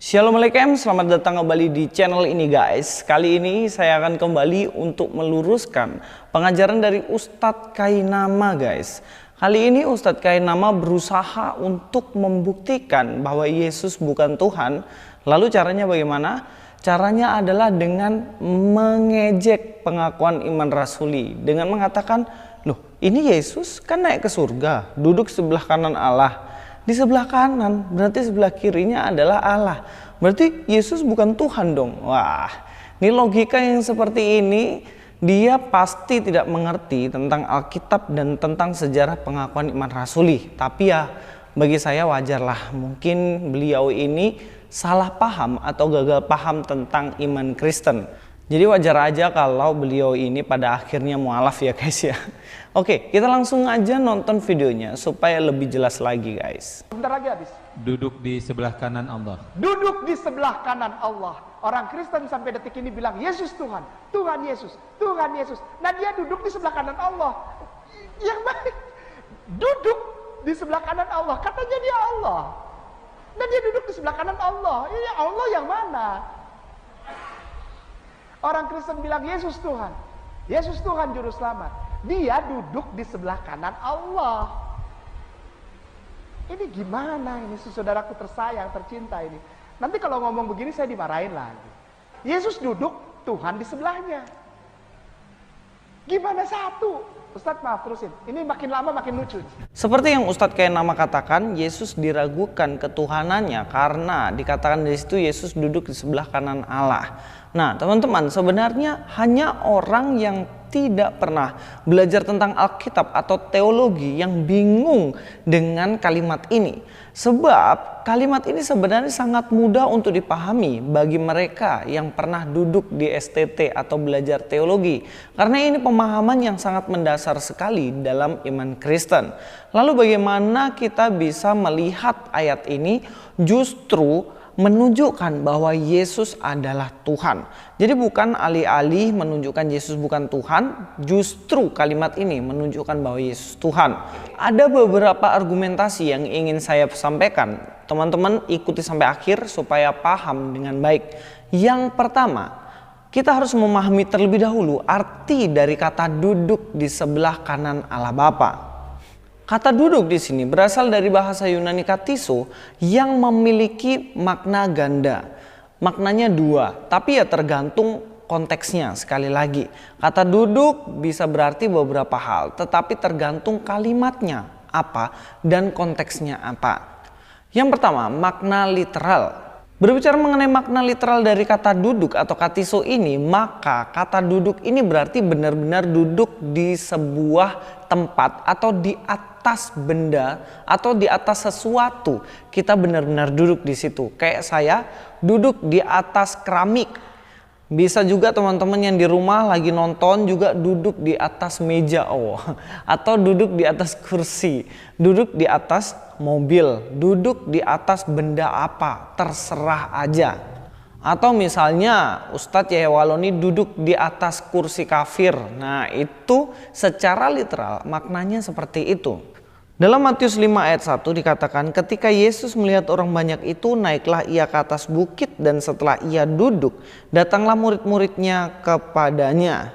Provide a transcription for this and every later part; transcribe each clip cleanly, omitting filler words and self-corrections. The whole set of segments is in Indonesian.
Assalamualaikum, selamat datang kembali di channel ini guys. Kali ini saya akan kembali untuk meluruskan pengajaran dari Ustadz Kainama guys. Kali ini Ustadz Kainama berusaha untuk membuktikan bahwa Yesus bukan Tuhan. Lalu caranya bagaimana? Caranya adalah dengan mengejek pengakuan iman rasuli. Dengan mengatakan, loh ini Yesus kan naik ke surga, duduk sebelah kanan Allah. Di sebelah kanan, berarti sebelah kirinya adalah Allah. Berarti Yesus bukan Tuhan dong. Wah, ini logika yang seperti ini, dia pasti tidak mengerti tentang Alkitab dan tentang sejarah pengakuan iman rasuli. Tapi ya, bagi saya wajarlah. Mungkin beliau ini salah paham atau gagal paham tentang iman Kristen. Jadi wajar aja kalau beliau ini pada akhirnya mualaf ya guys ya. Oke, kita langsung aja nonton videonya supaya lebih jelas lagi guys. Bentar lagi habis. Duduk di sebelah kanan Allah. Duduk di sebelah kanan Allah. Orang Kristen sampai detik ini bilang Yesus Tuhan, Tuhan Yesus, Tuhan Yesus. Nah dia duduk di sebelah kanan Allah. Yang baik, duduk di sebelah kanan Allah. Katanya dia Allah. Dan dia duduk di sebelah kanan Allah. Ini Allah yang mana? Orang Kristen bilang Yesus Tuhan, Yesus Tuhan Juru Selamat. Dia duduk di sebelah kanan Allah. Ini gimana ini saudaraku tersayang, tercinta ini. Nanti kalau ngomong begini saya dimarahin lagi. Yesus duduk, Tuhan di sebelahnya. Gimana satu? Ustadz maaf terusin, ini makin lama makin lucu. Seperti yang Ustadz Kainama katakan, Yesus diragukan ketuhanannya karena dikatakan di situ Yesus duduk di sebelah kanan Allah. Nah teman-teman, sebenarnya hanya orang yang tidak pernah belajar tentang Alkitab atau teologi yang bingung dengan kalimat ini. Sebab kalimat ini sebenarnya sangat mudah untuk dipahami bagi mereka yang pernah duduk di STT atau belajar teologi. Karena ini pemahaman yang sangat mendasar sekali dalam iman Kristen. Lalu bagaimana kita bisa melihat ayat ini justru menunjukkan bahwa Yesus adalah Tuhan. Jadi bukan alih-alih menunjukkan Yesus bukan Tuhan, justru kalimat ini menunjukkan bahwa Yesus Tuhan. Ada beberapa argumentasi yang ingin saya sampaikan. Teman-teman ikuti sampai akhir supaya paham dengan baik. Yang pertama, kita harus memahami terlebih dahulu arti dari kata duduk di sebelah kanan Allah Bapa. Kata duduk di sini berasal dari bahasa Yunani katiso yang memiliki makna ganda. Maknanya dua, tapi ya tergantung konteksnya. Sekali lagi, kata duduk bisa berarti beberapa hal, tetapi tergantung kalimatnya apa dan konteksnya apa. Yang pertama, makna literal. Berbicara mengenai makna literal dari kata duduk atau katiso ini, maka kata duduk ini berarti benar-benar duduk di sebuah tempat atau di atas benda atau di atas sesuatu. Kita benar-benar duduk di situ. Kayak saya duduk di atas keramik. Bisa juga teman-teman yang di rumah lagi nonton juga duduk di atas meja atau duduk di atas kursi, duduk di atas mobil, duduk di atas benda apa, terserah aja. Atau misalnya Ustadz Yahya Waloni duduk di atas kursi kafir. Nah itu secara literal maknanya seperti itu. Dalam Matius 5 ayat 1 dikatakan ketika Yesus melihat orang banyak itu naiklah ia ke atas bukit dan setelah ia duduk datanglah murid-muridnya kepadanya.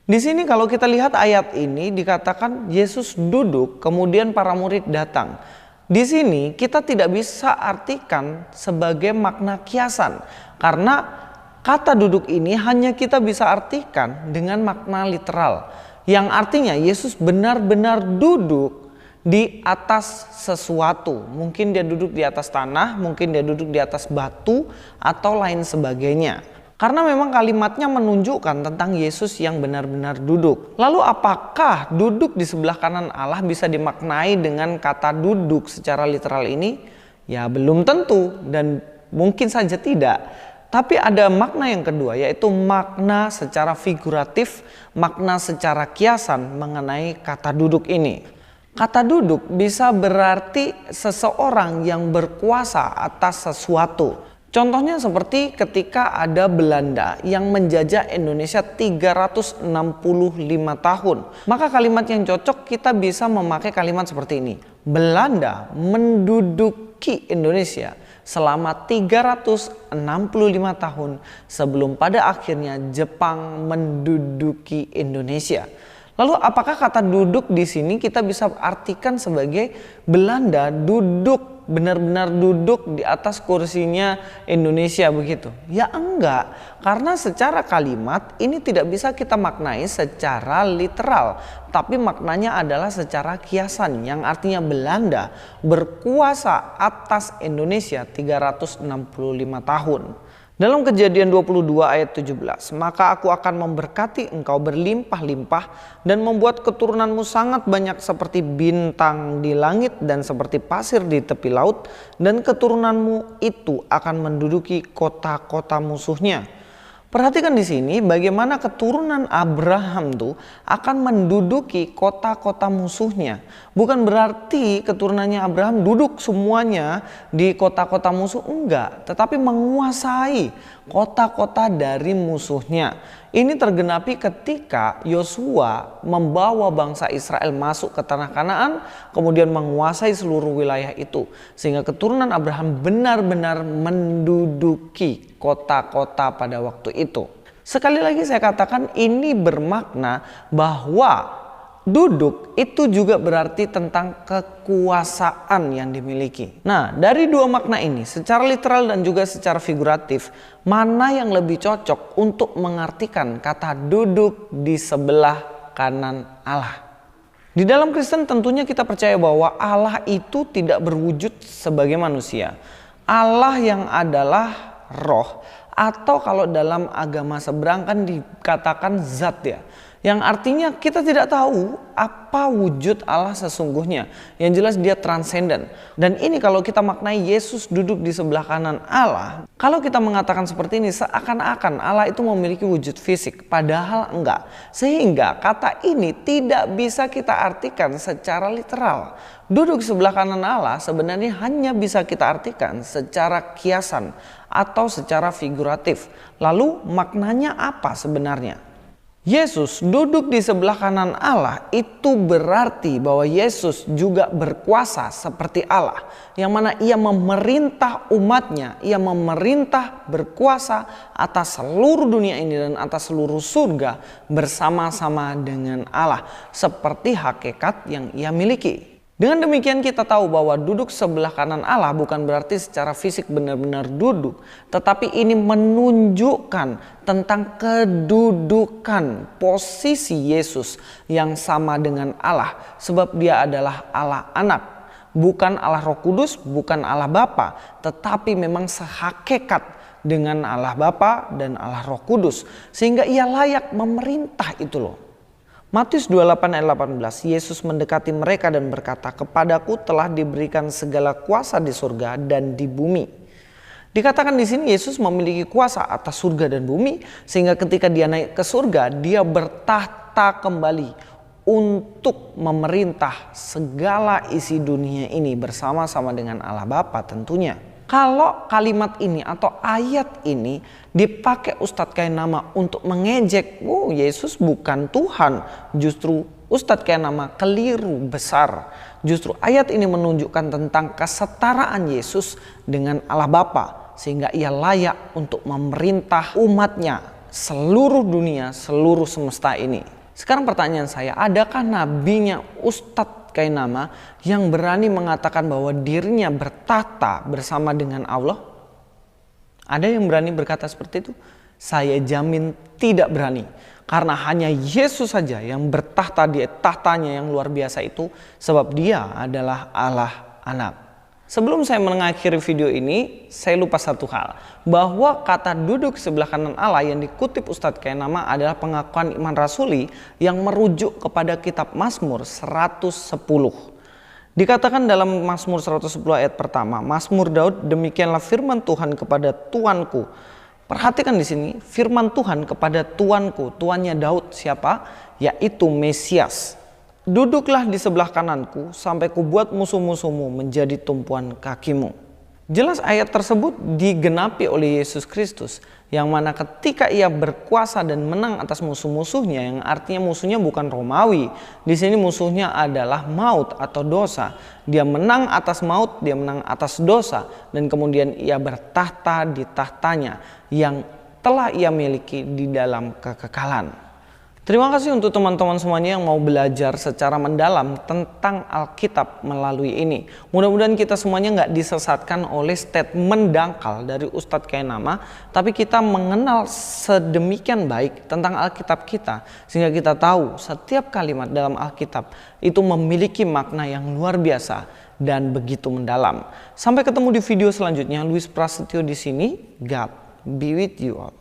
Di sini kalau kita lihat ayat ini dikatakan Yesus duduk kemudian para murid datang. Di sini kita tidak bisa artikan sebagai makna kiasan karena kata duduk ini hanya kita bisa artikan dengan makna literal. Yang artinya Yesus benar-benar duduk di atas sesuatu. Mungkin dia duduk di atas tanah, mungkin dia duduk di atas batu atau lain sebagainya. Karena memang kalimatnya menunjukkan tentang Yesus yang benar-benar duduk. Lalu apakah duduk di sebelah kanan Allah bisa dimaknai dengan kata duduk secara literal ini? Ya belum tentu dan mungkin saja tidak. Tapi ada makna yang kedua yaitu makna secara figuratif, makna secara kiasan mengenai kata duduk ini. Kata duduk bisa berarti seseorang yang berkuasa atas sesuatu. Contohnya seperti ketika ada Belanda yang menjajah Indonesia 365 tahun. Maka kalimat yang cocok kita bisa memakai kalimat seperti ini. Belanda menduduki Indonesia selama 365 tahun sebelum pada akhirnya Jepang menduduki Indonesia. Lalu apakah kata duduk di sini kita bisa artikan sebagai Belanda duduk, benar-benar duduk di atas kursinya Indonesia begitu? Ya enggak, karena secara kalimat ini tidak bisa kita maknai secara literal, tapi maknanya adalah secara kiasan yang artinya Belanda berkuasa atas Indonesia 365 tahun. Dalam Kejadian 22 ayat 17, maka aku akan memberkati engkau berlimpah-limpah dan membuat keturunanmu sangat banyak seperti bintang di langit dan seperti pasir di tepi laut, dan keturunanmu itu akan menduduki kota-kota musuhnya. Perhatikan di sini bagaimana keturunan Abraham tuh akan menduduki kota-kota musuhnya. Bukan berarti keturunannya Abraham duduk semuanya di kota-kota musuh, enggak, tetapi menguasai kota-kota dari musuhnya. Ini tergenapi ketika Yosua membawa bangsa Israel masuk ke tanah Kanaan, kemudian menguasai seluruh wilayah itu, sehingga keturunan Abraham benar-benar menduduki kota-kota pada waktu itu. Sekali lagi saya katakan ini bermakna bahwa duduk itu juga berarti tentang kekuasaan yang dimiliki. Nah, dari dua makna ini, secara literal dan juga secara figuratif, mana yang lebih cocok untuk mengartikan kata duduk di sebelah kanan Allah? Di dalam Kristen tentunya kita percaya bahwa Allah itu tidak berwujud sebagai manusia. Allah yang adalah roh, atau kalau dalam agama seberang kan dikatakan zat ya. Yang artinya kita tidak tahu apa wujud Allah sesungguhnya. Yang jelas dia transenden. Dan ini kalau kita maknai Yesus duduk di sebelah kanan Allah. Kalau kita mengatakan seperti ini seakan-akan Allah itu memiliki wujud fisik. Padahal enggak. Sehingga kata ini tidak bisa kita artikan secara literal. Duduk sebelah kanan Allah sebenarnya hanya bisa kita artikan secara kiasan atau secara figuratif. Lalu maknanya apa sebenarnya? Yesus duduk di sebelah kanan Allah itu berarti bahwa Yesus juga berkuasa seperti Allah, yang mana ia memerintah umatnya, ia memerintah berkuasa atas seluruh dunia ini dan atas seluruh surga bersama-sama dengan Allah, seperti hakikat yang ia miliki. Dengan demikian kita tahu bahwa duduk sebelah kanan Allah bukan berarti secara fisik benar-benar duduk, tetapi ini menunjukkan tentang kedudukan posisi Yesus yang sama dengan Allah, sebab dia adalah Allah Anak, bukan Allah Roh Kudus, bukan Allah Bapa, tetapi memang sehakikat dengan Allah Bapa dan Allah Roh Kudus, sehingga ia layak memerintah itu loh. Matius 28 ayat 18, Yesus mendekati mereka dan berkata, "Kepadaku telah diberikan segala kuasa di surga dan di bumi." Dikatakan di sini Yesus memiliki kuasa atas surga dan bumi, sehingga ketika dia naik ke surga, dia bertahta kembali untuk memerintah segala isi dunia ini bersama-sama dengan Allah Bapa tentunya. Kalau kalimat ini atau ayat ini dipakai Ustadz Kainama untuk mengejek, Yesus bukan Tuhan. Justru Ustadz Kainama keliru besar. Justru ayat ini menunjukkan tentang kesetaraan Yesus dengan Allah Bapa, sehingga ia layak untuk memerintah umatnya seluruh dunia, seluruh semesta ini. Sekarang pertanyaan saya, adakah nabinya Ustadz Kainama yang berani mengatakan bahwa dirinya bertahta bersama dengan Allah? Ada yang berani berkata seperti itu? Saya jamin tidak berani. Karena hanya Yesus saja yang bertahta di tahtanya yang luar biasa itu, sebab dia adalah Allah Anak. Sebelum saya mengakhiri video ini, saya lupa satu hal. Bahwa kata duduk sebelah kanan Allah yang dikutip Ustadz Kainama adalah pengakuan iman rasuli yang merujuk kepada kitab Mazmur 110. Dikatakan dalam Mazmur 110 ayat pertama, Mazmur Daud, demikianlah firman Tuhan kepada Tuanku. Perhatikan di sini, firman Tuhan kepada Tuanku. Tuannya Daud siapa? Yaitu Mesias. Duduklah di sebelah kananku sampai kubuat musuh-musuhmu menjadi tumpuan kakimu. Jelas ayat tersebut digenapi oleh Yesus Kristus, yang mana ketika ia berkuasa dan menang atas musuh-musuhnya, yang artinya musuhnya bukan Romawi. Di sini musuhnya adalah maut atau dosa. Dia menang atas maut, dia menang atas dosa, dan kemudian ia bertahta di tahtanya yang telah ia miliki di dalam kekekalan. Terima kasih untuk teman-teman semuanya yang mau belajar secara mendalam tentang Alkitab melalui ini. Mudah-mudahan kita semuanya nggak disesatkan oleh statement dangkal dari Ustadz Kainama, tapi kita mengenal sedemikian baik tentang Alkitab kita, sehingga kita tahu setiap kalimat dalam Alkitab itu memiliki makna yang luar biasa dan begitu mendalam. Sampai ketemu di video selanjutnya. Luis Prasetyo di sini. God be with you all.